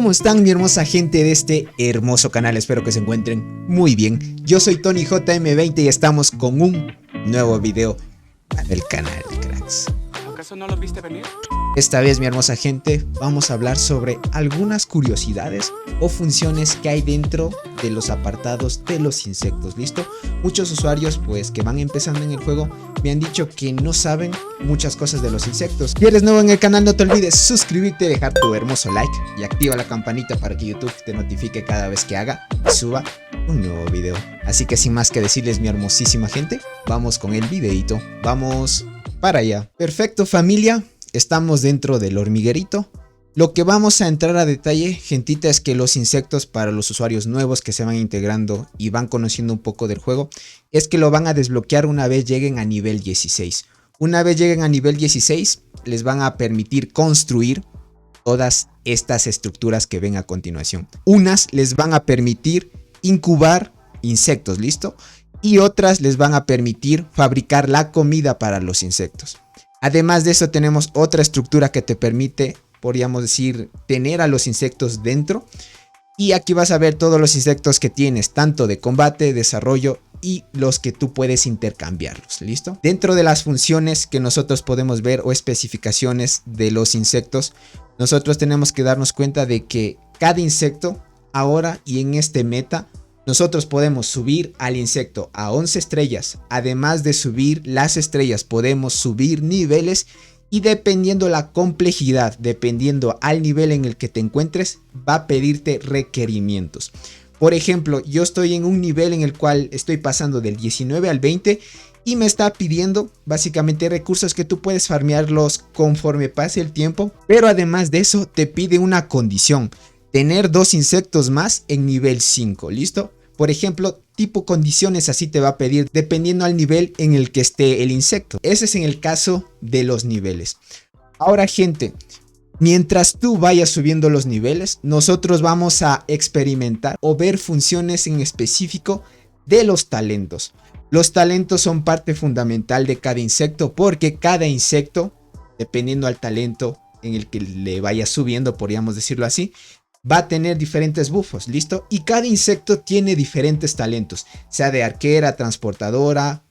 ¿Cómo están mi hermosa gente de este hermoso canal? Espero que se encuentren muy bien. Yo soy Tony JM20 y estamos con un nuevo video del canal, cracks. ¿Acaso no lo viste venir? Esta vez mi hermosa gente vamos a hablar sobre algunas curiosidades o funciones que hay dentro de los apartados de los insectos, ¿listo? Muchos usuarios pues que van empezando en el juego me han dicho que no saben muchas cosas de los insectos. Si eres nuevo en el canal no te olvides suscribirte, dejar tu hermoso like y activa la campanita para que YouTube te notifique cada vez que haga y suba un nuevo video. Así que sin más que decirles mi hermosísima gente, vamos con el videito, vamos para allá. Perfecto familia. Estamos dentro del hormiguerito. Lo que vamos a entrar a detalle, gentita, es que los insectos para los usuarios nuevos que se van integrando y van conociendo un poco del juego, es que lo van a desbloquear una vez lleguen a nivel 16. Una vez lleguen a nivel 16, les van a permitir construir todas estas estructuras que ven a continuación. Unas les van a permitir incubar insectos, ¿listo? Y otras les van a permitir fabricar la comida para los insectos. Además de eso tenemos otra estructura que te permite, podríamos decir, tener a los insectos dentro. Y aquí vas a ver todos los insectos que tienes, tanto de combate, desarrollo y los que tú puedes intercambiarlos, ¿listo? Dentro de las funciones que nosotros podemos ver o especificaciones de los insectos, nosotros tenemos que darnos cuenta de que cada insecto ahora y en este meta, nosotros podemos subir al insecto a 11 estrellas, además de subir las estrellas podemos subir niveles y dependiendo la complejidad, dependiendo al nivel en el que te encuentres, va a pedirte requerimientos. Por ejemplo, yo estoy en un nivel en el cual estoy pasando del 19 al 20 y me está pidiendo básicamente recursos que tú puedes farmearlos conforme pase el tiempo, pero además de eso te pide una condición. Tener 2 insectos más en nivel 5, ¿listo? Por ejemplo, tipo condiciones así te va a pedir dependiendo al nivel en el que esté el insecto. Ese es en el caso de los niveles. Ahora gente, mientras tú vayas subiendo los niveles, nosotros vamos a experimentar o ver funciones en específico de los talentos. Los talentos son parte fundamental de cada insecto porque cada insecto, dependiendo al talento en el que le vayas subiendo, podríamos decirlo así, va a tener diferentes buffos, ¿listo? Y cada insecto tiene diferentes talentos, sea de arquera, transportadora,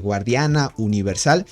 guardiana, universal.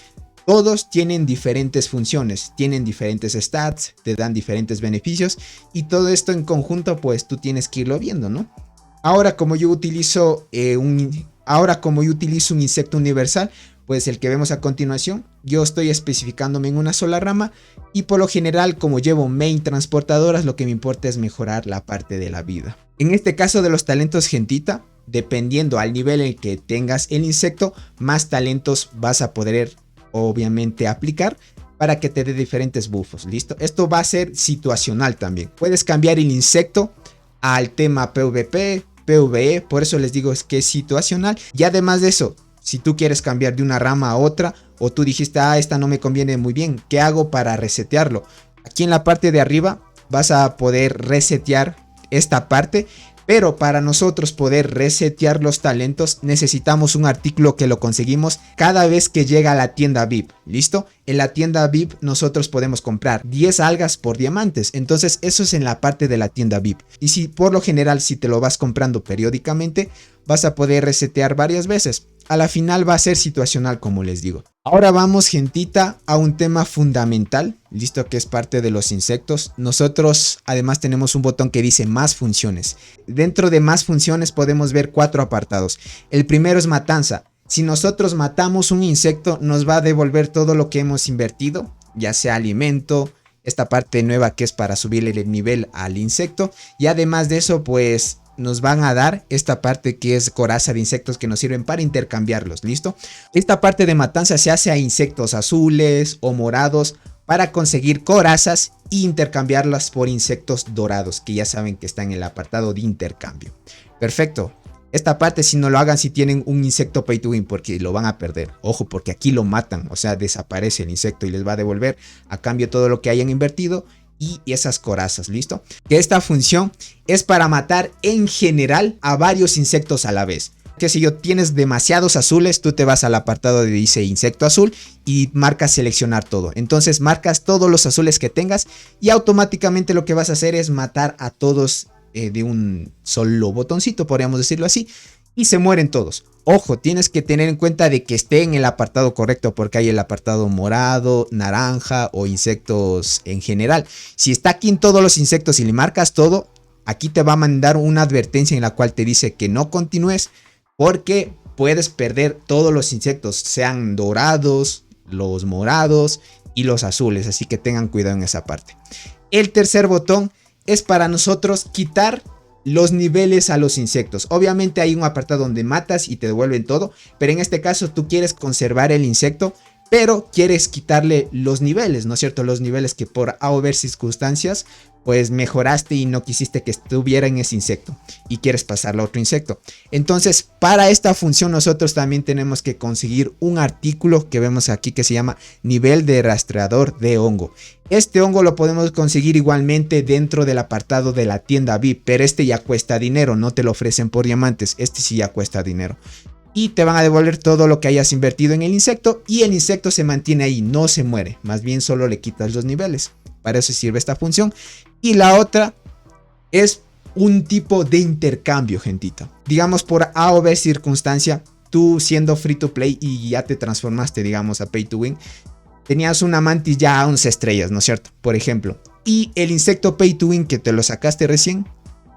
Todos tienen diferentes funciones, tienen diferentes stats, te dan diferentes beneficios y todo esto en conjunto pues tú tienes que irlo viendo, ¿no? Ahora como yo utilizo un insecto universal, pues el que vemos a continuación, yo estoy especificándome en una sola rama y por lo general como llevo main transportadoras lo que me importa es mejorar la parte de la vida. En este caso de los talentos gentita, dependiendo al nivel en el que tengas el insecto, más talentos vas a poder obviamente aplicar para que te dé diferentes buffos, ¿listo? Esto va a ser situacional también. Puedes cambiar el insecto al tema PvP, PvE, por eso les digo que es situacional y además de eso, si tú quieres cambiar de una rama a otra o tú dijiste, esta no me conviene muy bien, ¿qué hago para resetearlo? Aquí en la parte de arriba vas a poder resetear esta parte, pero para nosotros poder resetear los talentos necesitamos un artículo que lo conseguimos cada vez que llega a la tienda VIP, ¿listo? En la tienda VIP nosotros podemos comprar 10 algas por diamantes, entonces eso es en la parte de la tienda VIP. Y si por lo general si te lo vas comprando periódicamente, vas a poder resetear varias veces. A la final va a ser situacional como les digo. Ahora vamos gentita a un tema fundamental, listo, que es parte de los insectos. Nosotros además tenemos un botón que dice más funciones. Dentro de más funciones podemos ver 4 apartados. El primero es matanza. Si nosotros matamos un insecto nos va a devolver todo lo que hemos invertido, ya sea alimento, esta parte nueva que es para subirle el nivel al insecto y además de eso pues nos van a dar esta parte que es coraza de insectos que nos sirven para intercambiarlos, ¿listo? Esta parte de matanza se hace a insectos azules o morados para conseguir corazas e intercambiarlas por insectos dorados que ya saben que están en el apartado de intercambio. Perfecto. Esta parte si no lo hagan si tienen un insecto pay to win porque lo van a perder. Ojo porque aquí lo matan, o sea desaparece el insecto y les va a devolver a cambio todo lo que hayan invertido y esas corazas, ¿listo? Que esta función es para matar en general a varios insectos a la vez. Que si tienes demasiados azules, tú te vas al apartado de dice insecto azul y marcas seleccionar todo. Entonces marcas todos los azules que tengas y automáticamente lo que vas a hacer es matar a todos de un solo botoncito, podríamos decirlo así. Y se mueren todos. Ojo, tienes que tener en cuenta de que esté en el apartado correcto, porque hay el apartado morado, naranja o insectos en general. Si está aquí en todos los insectos y le marcas todo, aquí te va a mandar una advertencia en la cual te dice que no continúes, porque puedes perder todos los insectos, sean dorados, los morados y los azules. Así que tengan cuidado en esa parte. El tercer botón es para nosotros quitar los niveles a los insectos. Obviamente hay un apartado donde matas y te devuelven todo, pero en este caso tú quieres conservar el insecto, pero quieres quitarle los niveles, ¿no es cierto? Los niveles que por A o B circunstancias pues mejoraste y no quisiste que estuviera en ese insecto y quieres pasarlo a otro insecto. Entonces, para esta función nosotros también tenemos que conseguir un artículo que vemos aquí que se llama nivel de rastreador de hongo. Este hongo lo podemos conseguir igualmente dentro del apartado de la tienda VIP, pero este ya cuesta dinero, no te lo ofrecen por diamantes, este sí ya cuesta dinero. Y te van a devolver todo lo que hayas invertido en el insecto y el insecto se mantiene ahí, no se muere, más bien solo le quitas los niveles. Para eso sirve esta función. Y la otra es un tipo de intercambio, gentita. Digamos por A o B circunstancia, tú siendo free to play y ya te transformaste, digamos, a pay to win, tenías una mantis ya a 11 estrellas, ¿no es cierto? Por ejemplo. Y el insecto pay to win que te lo sacaste recién,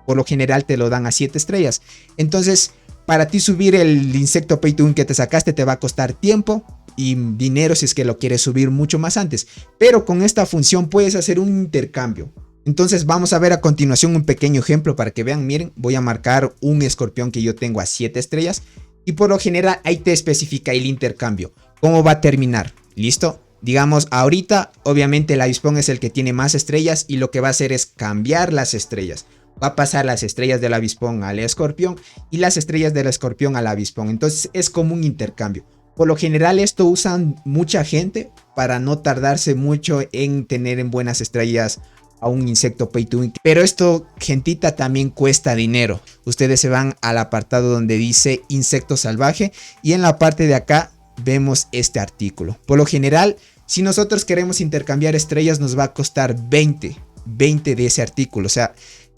por lo general te lo dan a 7 estrellas. Entonces, para ti subir el insecto pay to win que te sacaste te va a costar tiempo y dinero si es que lo quieres subir mucho más antes. Pero con esta función puedes hacer un intercambio. Entonces vamos a ver a continuación un pequeño ejemplo para que vean. Miren, voy a marcar un escorpión que yo tengo a 7 estrellas. Y por lo general ahí te especifica el intercambio. ¿Cómo va a terminar? ¿Listo? Digamos ahorita obviamente el avispón es el que tiene más estrellas y lo que va a hacer es cambiar las estrellas. Va a pasar las estrellas del avispón al escorpión y las estrellas del escorpión al avispón. Entonces es como un intercambio. Por lo general esto usan mucha gente para no tardarse mucho en tener en buenas estrellas a un insecto pay to win. Pero esto, gentita, también cuesta dinero. Ustedes se van al apartado donde dice insecto salvaje y en la parte de acá vemos este artículo. Por lo general, si nosotros queremos intercambiar estrellas nos va a costar 20 de ese artículo. O sea,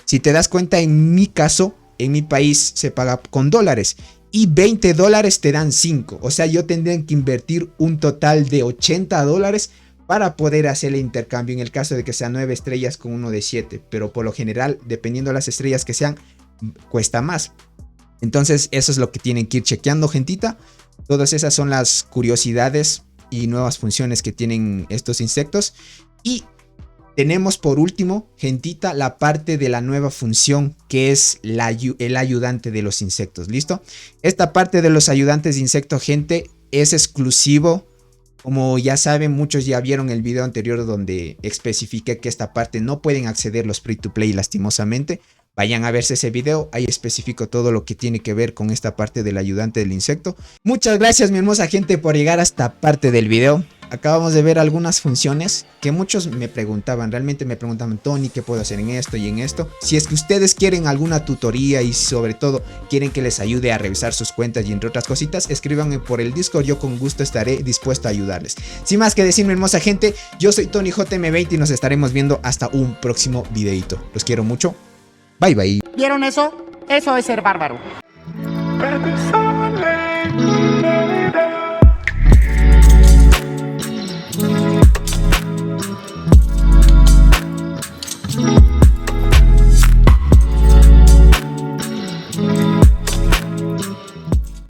si te das cuenta, en mi caso, en mi país se paga con dólares. Y 20 dólares te dan 5. O sea, yo tendría que invertir un total de 80 dólares para poder hacer el intercambio en el caso de que sean 9 estrellas con uno de 7. Pero por lo general, dependiendo de las estrellas que sean, cuesta más. Entonces eso es lo que tienen que ir chequeando, gentita. Todas esas son las curiosidades y nuevas funciones que tienen estos insectos. Y tenemos por último, gentita, la parte de la nueva función que es el ayudante de los insectos. ¿Listo? Esta parte de los ayudantes de insecto, gente, es exclusivo. Como ya saben, muchos ya vieron el video anterior donde especifiqué que esta parte no pueden acceder los free to play lastimosamente. Vayan a verse ese video, ahí especifico todo lo que tiene que ver con esta parte del ayudante del insecto. Muchas gracias, mi hermosa gente, por llegar a esta parte del video. Acabamos de ver algunas funciones que muchos me preguntaban, realmente me preguntaban, Tony, ¿qué puedo hacer en esto y en esto? Si es que ustedes quieren alguna tutoría y sobre todo quieren que les ayude a revisar sus cuentas y entre otras cositas, escríbanme por el Discord, yo con gusto estaré dispuesto a ayudarles. Sin más que decir, mi hermosa gente, yo soy Tony JM20 y nos estaremos viendo hasta un próximo videito. Los quiero mucho. Bye bye. ¿Vieron eso? Eso es ser bárbaro. Thank you.